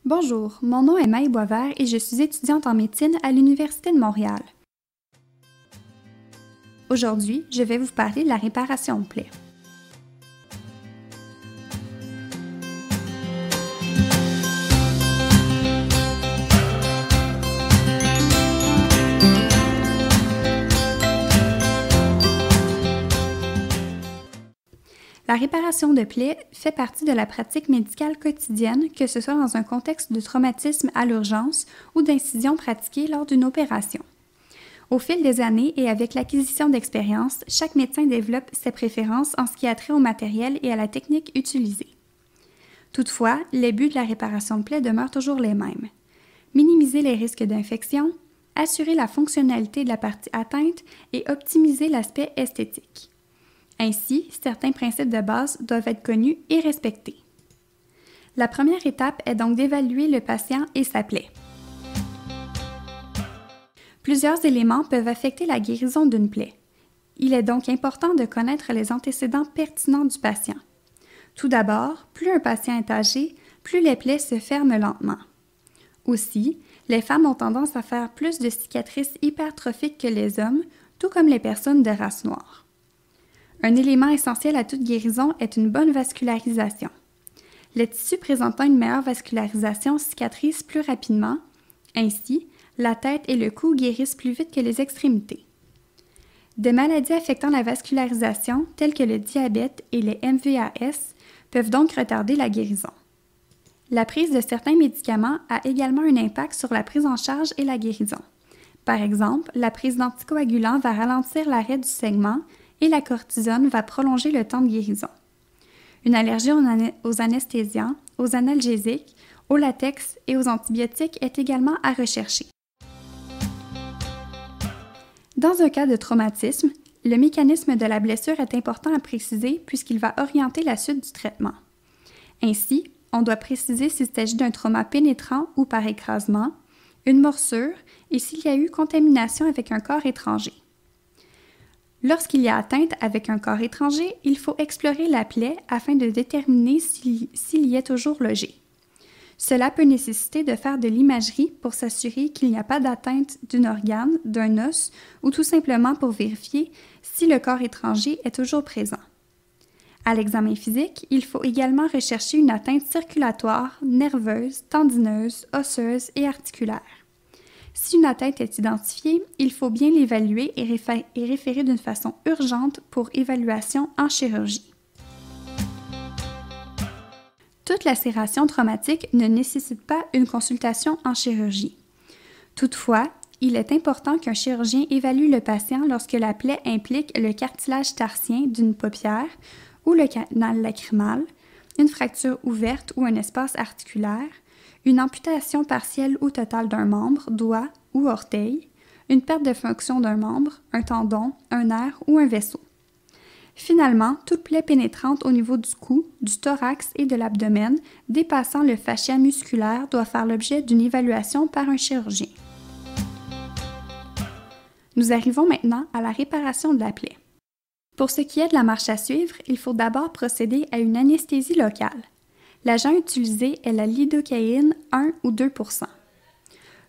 Bonjour, mon nom est Maï Boisvert et je suis étudiante en médecine à l'Université de Montréal. Aujourd'hui, je vais vous parler de la réparation de plaies. La réparation de plaies fait partie de la pratique médicale quotidienne, que ce soit dans un contexte de traumatisme à l'urgence ou d'incision pratiquée lors d'une opération. Au fil des années et avec l'acquisition d'expérience, chaque médecin développe ses préférences en ce qui a trait au matériel et à la technique utilisée. Toutefois, les buts de la réparation de plaies demeurent toujours les mêmes. Minimiser les risques d'infection, assurer la fonctionnalité de la partie atteinte et optimiser l'aspect esthétique. Ainsi, certains principes de base doivent être connus et respectés. La première étape est donc d'évaluer le patient et sa plaie. Plusieurs éléments peuvent affecter la guérison d'une plaie. Il est donc important de connaître les antécédents pertinents du patient. Tout d'abord, plus un patient est âgé, plus les plaies se ferment lentement. Aussi, les femmes ont tendance à faire plus de cicatrices hypertrophiques que les hommes, tout comme les personnes de race noire. Un élément essentiel à toute guérison est une bonne vascularisation. Les tissus présentant une meilleure vascularisation cicatrisent plus rapidement. Ainsi, la tête et le cou guérissent plus vite que les extrémités. Des maladies affectant la vascularisation, telles que le diabète et les MVAS, peuvent donc retarder la guérison. La prise de certains médicaments a également un impact sur la prise en charge et la guérison. Par exemple, la prise d'anticoagulants va ralentir l'arrêt du saignement et la cortisone va prolonger le temps de guérison. Une allergie aux anesthésiants, aux analgésiques, au latex et aux antibiotiques est également à rechercher. Dans un cas de traumatisme, le mécanisme de la blessure est important à préciser puisqu'il va orienter la suite du traitement. Ainsi, on doit préciser s'il s'agit d'un trauma pénétrant ou par écrasement, une morsure et s'il y a eu contamination avec un corps étranger. Lorsqu'il y a atteinte avec un corps étranger, il faut explorer la plaie afin de déterminer s'il y est toujours logé. Cela peut nécessiter de faire de l'imagerie pour s'assurer qu'il n'y a pas d'atteinte d'un organe, d'un os ou tout simplement pour vérifier si le corps étranger est toujours présent. À l'examen physique, il faut également rechercher une atteinte circulatoire, nerveuse, tendineuse, osseuse et articulaire. Si une atteinte est identifiée, il faut bien l'évaluer et référer d'une façon urgente pour évaluation en chirurgie. Toute lacération traumatique ne nécessite pas une consultation en chirurgie. Toutefois, il est important qu'un chirurgien évalue le patient lorsque la plaie implique le cartilage tarsien d'une paupière ou le canal lacrymal, une fracture ouverte ou un espace articulaire, une amputation partielle ou totale d'un membre, doigt ou orteil, une perte de fonction d'un membre, un tendon, un nerf ou un vaisseau. Finalement, toute plaie pénétrante au niveau du cou, du thorax et de l'abdomen dépassant le fascia musculaire doit faire l'objet d'une évaluation par un chirurgien. Nous arrivons maintenant à la réparation de la plaie. Pour ce qui est de la marche à suivre, il faut d'abord procéder à une anesthésie locale. L'agent utilisé est la lidocaïne 1 ou 2 %.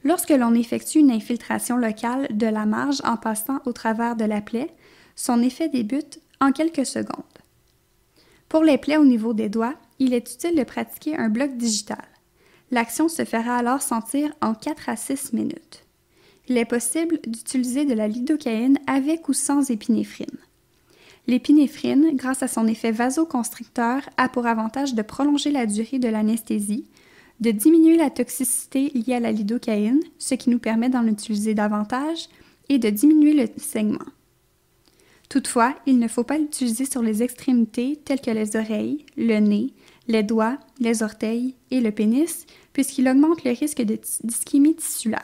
Lorsque l'on effectue une infiltration locale de la marge en passant au travers de la plaie, son effet débute en quelques secondes. Pour les plaies au niveau des doigts, il est utile de pratiquer un bloc digital. L'action se fera alors sentir en 4 à 6 minutes. Il est possible d'utiliser de la lidocaïne avec ou sans épinéphrine. L'épinéphrine, grâce à son effet vasoconstricteur, a pour avantage de prolonger la durée de l'anesthésie, de diminuer la toxicité liée à la lidocaïne, ce qui nous permet d'en utiliser davantage, et de diminuer le saignement. Toutefois, il ne faut pas l'utiliser sur les extrémités telles que les oreilles, le nez, les doigts, les orteils et le pénis, puisqu'il augmente le risque d'ischémie tissulaire.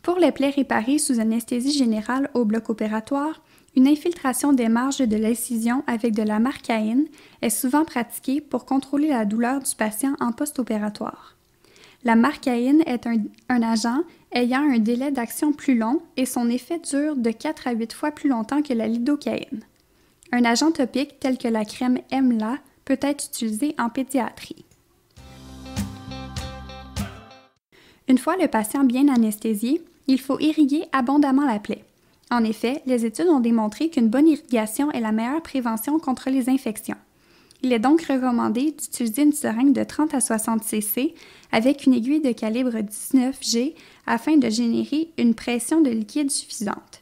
Pour les plaies réparées sous anesthésie générale au bloc opératoire, une infiltration des marges de l'incision avec de la marcaïne est souvent pratiquée pour contrôler la douleur du patient en post-opératoire. La marcaïne est un agent ayant un délai d'action plus long et son effet dure de 4 à 8 fois plus longtemps que la lidocaïne. Un agent topique tel que la crème EMLA peut être utilisé en pédiatrie. Une fois le patient bien anesthésié, il faut irriguer abondamment la plaie. En effet, les études ont démontré qu'une bonne irrigation est la meilleure prévention contre les infections. Il est donc recommandé d'utiliser une seringue de 30 à 60 cc avec une aiguille de calibre 19 G afin de générer une pression de liquide suffisante.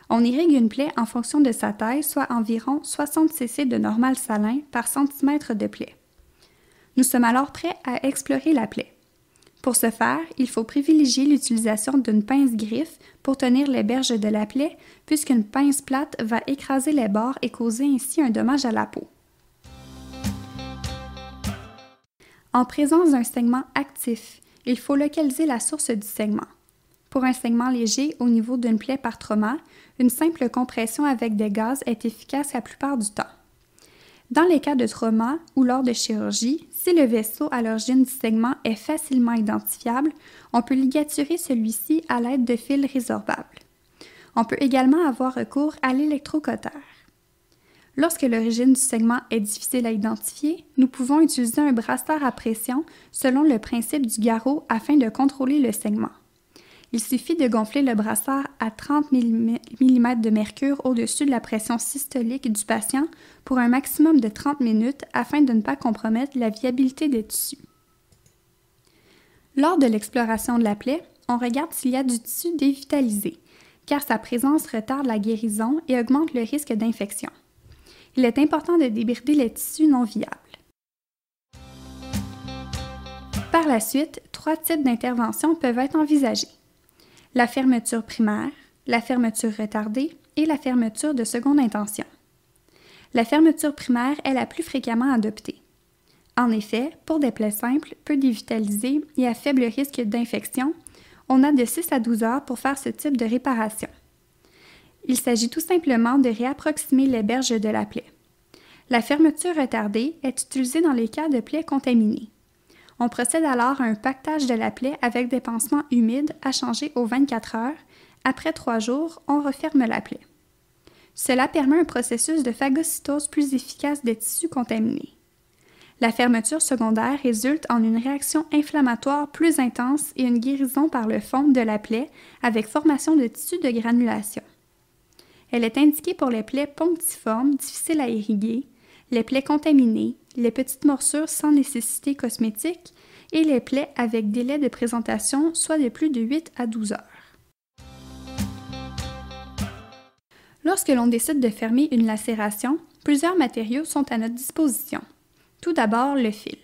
On irrigue une plaie en fonction de sa taille, soit environ 60 cc de normal salin par centimètre de plaie. Nous sommes alors prêts à explorer la plaie. Pour ce faire, il faut privilégier l'utilisation d'une pince griffe pour tenir les berges de la plaie, puisqu'une pince plate va écraser les bords et causer ainsi un dommage à la peau. En présence d'un saignement actif, il faut localiser la source du saignement. Pour un saignement léger au niveau d'une plaie par trauma, une simple compression avec des gaz est efficace la plupart du temps. Dans les cas de trauma ou lors de chirurgie, si le vaisseau à l'origine du saignement est facilement identifiable, on peut ligaturer celui-ci à l'aide de fils résorbables. On peut également avoir recours à l'électrocauteur. Lorsque l'origine du saignement est difficile à identifier, nous pouvons utiliser un brasseur à pression selon le principe du garrot afin de contrôler le saignement. Il suffit de gonfler le brasseur à 30 mm de mercure au-dessus de la pression systolique du patient pour un maximum de 30 minutes afin de ne pas compromettre la viabilité des tissus. Lors de l'exploration de la plaie, on regarde s'il y a du tissu dévitalisé, car sa présence retarde la guérison et augmente le risque d'infection. Il est important de débrider les tissus non viables. Par la suite, 3 types d'interventions peuvent être envisagées. La fermeture primaire, la fermeture retardée et la fermeture de seconde intention. La fermeture primaire est la plus fréquemment adoptée. En effet, pour des plaies simples, peu dévitalisées et à faible risque d'infection, on a de 6 à 12 heures pour faire ce type de réparation. Il s'agit tout simplement de réapproximer les berges de la plaie. La fermeture retardée est utilisée dans les cas de plaies contaminées. On procède alors à un pactage de la plaie avec des pansements humides à changer aux 24 heures. Après 3 jours, on referme la plaie. Cela permet un processus de phagocytose plus efficace des tissus contaminés. La fermeture secondaire résulte en une réaction inflammatoire plus intense et une guérison par le fond de la plaie avec formation de tissus de granulation. Elle est indiquée pour les plaies punctiformes difficiles à irriguer, les plaies contaminées, les petites morsures sans nécessité cosmétique et les plaies avec délai de présentation soit de plus de 8 à 12 heures. Lorsque l'on décide de fermer une lacération, plusieurs matériaux sont à notre disposition. Tout d'abord, le fil.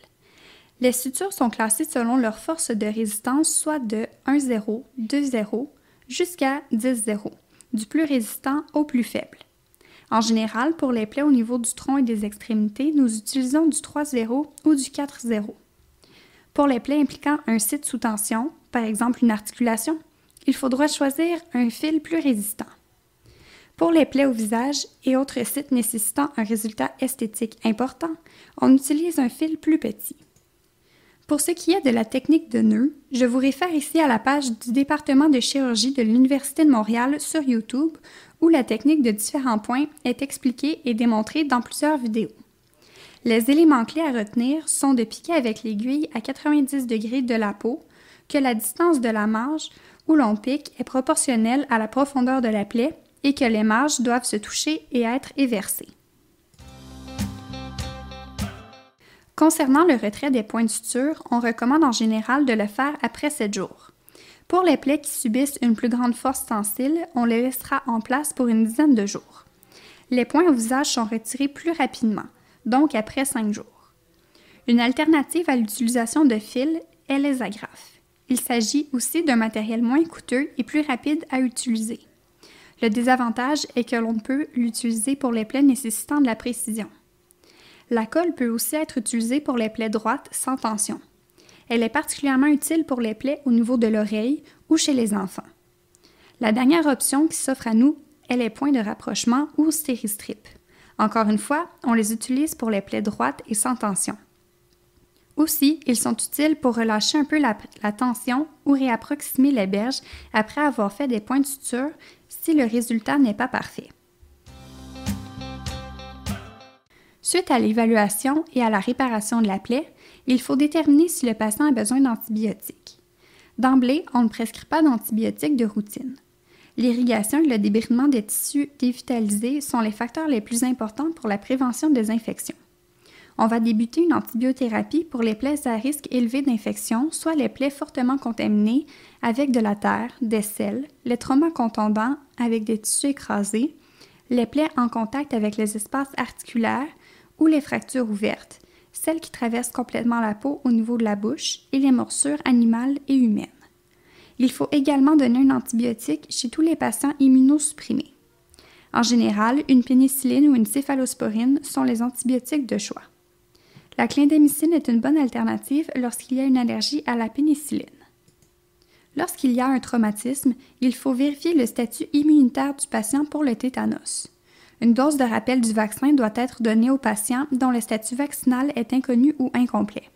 Les sutures sont classées selon leur force de résistance, soit de 1,0, 2,0 jusqu'à 10,0, du plus résistant au plus faible. En général, pour les plaies au niveau du tronc et des extrémités, nous utilisons du 3,0 ou du 4,0. Pour les plaies impliquant un site sous tension, par exemple une articulation, il faudra choisir un fil plus résistant. Pour les plaies au visage et autres sites nécessitant un résultat esthétique important, on utilise un fil plus petit. Pour ce qui est de la technique de nœud, je vous réfère ici à la page du département de chirurgie de l'Université de Montréal sur YouTube où la technique de différents points est expliquée et démontrée dans plusieurs vidéos. Les éléments clés à retenir sont de piquer avec l'aiguille à 90 degrés de la peau, que la distance de la marge où l'on pique est proportionnelle à la profondeur de la plaie et que les marges doivent se toucher et être éversées. Concernant le retrait des points de suture, on recommande en général de le faire après 7 jours. Pour les plaies qui subissent une plus grande force tensile, on les laissera en place pour une dizaine de jours. Les points au visage sont retirés plus rapidement, donc après 5 jours. Une alternative à l'utilisation de fils est les agrafes. Il s'agit aussi d'un matériel moins coûteux et plus rapide à utiliser. Le désavantage est que l'on peut l'utiliser pour les plaies nécessitant de la précision. La colle peut aussi être utilisée pour les plaies droites sans tension. Elle est particulièrement utile pour les plaies au niveau de l'oreille ou chez les enfants. La dernière option qui s'offre à nous est les points de rapprochement ou stéristrip. Encore une fois, on les utilise pour les plaies droites et sans tension. Aussi, ils sont utiles pour relâcher un peu la tension ou réapproximer les berges après avoir fait des points de suture si le résultat n'est pas parfait. Suite à l'évaluation et à la réparation de la plaie, il faut déterminer si le patient a besoin d'antibiotiques. D'emblée, on ne prescrit pas d'antibiotiques de routine. L'irrigation et le débridement des tissus dévitalisés sont les facteurs les plus importants pour la prévention des infections. On va débuter une antibiothérapie pour les plaies à risque élevé d'infection, soit les plaies fortement contaminées avec de la terre, des sels, les traumas contondants avec des tissus écrasés, les plaies en contact avec les espaces articulaires ou les fractures ouvertes, celles qui traversent complètement la peau au niveau de la bouche et les morsures animales et humaines. Il faut également donner un antibiotique chez tous les patients immunosupprimés. En général, une pénicilline ou une céphalosporine sont les antibiotiques de choix. La clindamycine est une bonne alternative lorsqu'il y a une allergie à la pénicilline. Lorsqu'il y a un traumatisme, il faut vérifier le statut immunitaire du patient pour le tétanos. Une dose de rappel du vaccin doit être donnée aux patients dont le statut vaccinal est inconnu ou incomplet.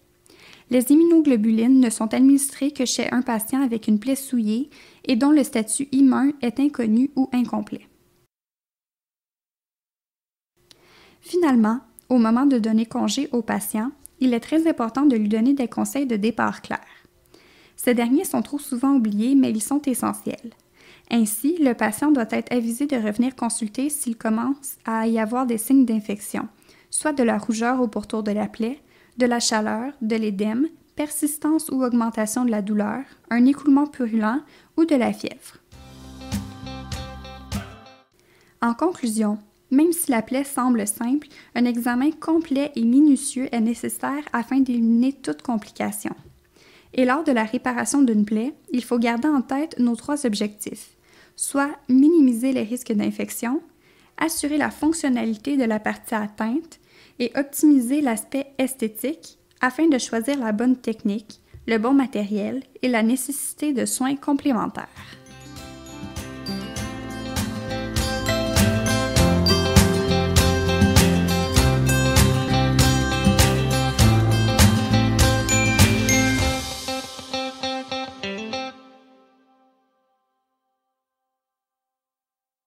Les immunoglobulines ne sont administrées que chez un patient avec une plaie souillée et dont le statut immun est inconnu ou incomplet. Finalement, au moment de donner congé au patient, il est très important de lui donner des conseils de départ clairs. Ces derniers sont trop souvent oubliés, mais ils sont essentiels. Ainsi, le patient doit être avisé de revenir consulter s'il commence à y avoir des signes d'infection, soit de la rougeur au pourtour de la plaie, de la chaleur, de l'édème, persistance ou augmentation de la douleur, un écoulement purulent ou de la fièvre. En conclusion, même si la plaie semble simple, un examen complet et minutieux est nécessaire afin d'éliminer toute complication. Et lors de la réparation d'une plaie, il faut garder en tête nos 3 objectifs, soit minimiser les risques d'infection, assurer la fonctionnalité de la partie atteinte et optimiser l'aspect esthétique afin de choisir la bonne technique, le bon matériel et la nécessité de soins complémentaires.